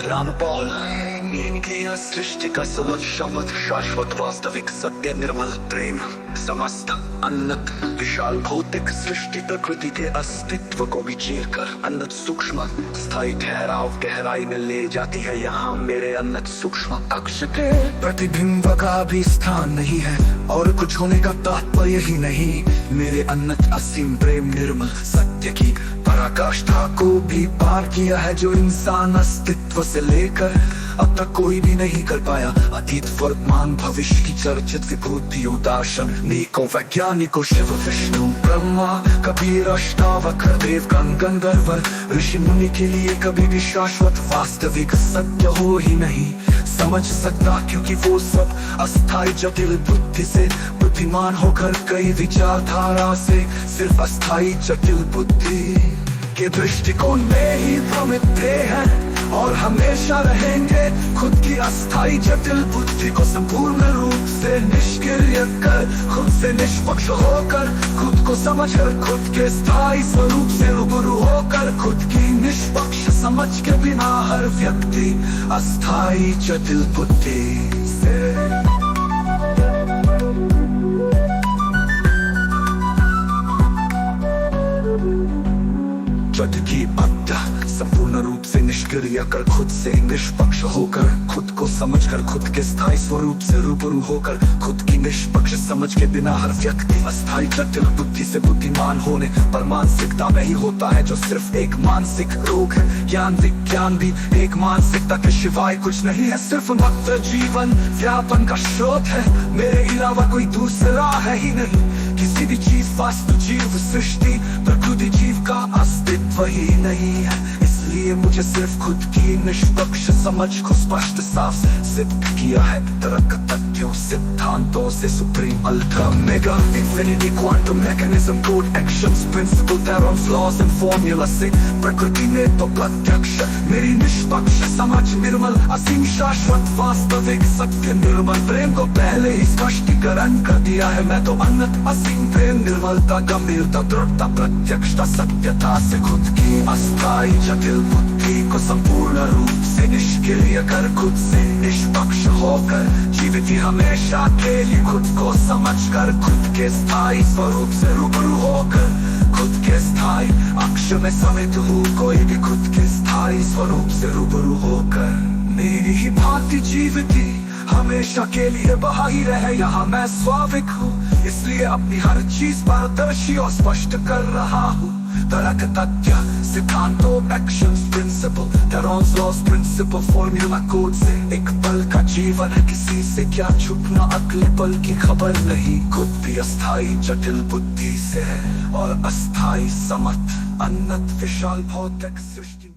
रामपाल सृष्टि का समझ शब्द शाश्वत वास्तविक सत्य निर्मल प्रेम समस्त अन्नत विशाल भौतिक सृष्टि प्रकृति के अस्तित्व को भी चीर कर अन्नत सूक्ष्म स्थायी ठहराव गहराई में ले जाती है। यहाँ मेरे अन्नत सूक्ष्म अक्ष के प्रतिबिंब का भी स्थान नहीं है और कुछ होने का तात्पर्य ही नहीं। मेरे अन्नत असीम प्रेम निर्मल सत्य की पराकाष्ठा को भी पार किया है जो इंसान अस्तित्व से लेकर अब तक कोई भी नहीं कर पाया। अतीत वर्तमान भविष्य की चर्चित विभूतियों दार्शनिकों वैज्ञानिकों शिव विष्णु ब्रह्मा कबीर अष्टावक्र देव गंधर्व ऋषि मुनि के लिए कभी भी शाश्वत वास्तविक सत्य हो ही नहीं समझ सकता, क्योंकि वो सब अस्थायी जटिल बुद्धि से बुद्धिमान होकर कई विचारधारा से सिर्फ अस्थायी जटिल बुद्धि के दृष्टिकोण में ही भ्रमित हैं और हमेशा रहेंगे। खुद की अस्थायी जटिल बुद्धि को संपूर्ण रूप से निष्क्रिय कर खुद से निष्पक्ष होकर खुद को समझकर खुद के स्थायी स्वरूप से रूबरू होकर खुद की निष्पक्ष समझ के बिना हर व्यक्ति अस्थायी जटिल बुद्धि से जद की अद्दा संपूर्ण रूप से निष्क्रिय कर खुद से निष्पक्ष होकर खुद को समझकर खुद के स्थायी स्वरूप से रूबरू होकर खुद की निष्पक्ष समझ के बिना हर व्यक्ति अस्थायी जटिल बुद्धि से बुद्धिमान होने पर मानसिकता में ही होता है जो सिर्फ एक मानसिक रोग है। ज्ञान विज्ञान भी एक मानसिकता के सिवाय कुछ नहीं है, सिर्फ मात्र जीवन व्यापन का स्रोत है। मेरे अलावा कोई दूसरा है ही नहीं। किसी भी चीज वास्तु जीव सृष्टि प्रकृति जीव का अस्तित्व ही नहीं है। इसलिए मुझे सिर्फ खुद की निष्पक्ष समझ को स्पष्ट साफ सिद्ध किया है तर्क तथ्यों सिद्धांतों से supreme ultra mega infinity quantum mechanism code actions principle theorems laws and formula से प्रकृति ने तो प्रत्यक्ष मेरी निष्पक्ष समझ निर्मल असीम शाश्वत वास्तविक सत्य निर्मल प्रेम को पहले ही स्पष्टीकरण कर दिया है। मैं तो अन्नत असीम प्रेम निर्मलता गंभीरता दृढ़ता प्रत्यक्षता सत्यता से खुद की अस्थायी जटिल बुद्धि को संपूर्ण रूप से निष्क्रिय कर खुद से निष्पक्ष होकर जीवित ही हमेशा के लिए खुद को समझकर खुद के स्थायी स्वरूप से रूबरू होकर खुद के स्थायी अक्ष में समेत हूँ कोई भी खुद के स्थायी स्वरूप से रूबरू होकर मेरी ही भांति जीवित ही हमेशा के लिए बहा ही रहे। यहाँ मैं स्वाभाविक हूँ इसलिए अपनी हर चीज पारदर्शी और स्पष्ट कर रहा हूँ। तर्क तथ्य सिद्धांतों actions principle theorems laws principle formula code से एक पल का जीवन है, किसी से क्या छुपना अगले पल की खबर नहीं। खुद भी अस्थायी जटिल बुद्धि से है और अस्थायी समर्थ अन्नत विशाल भौतिक सृष्टि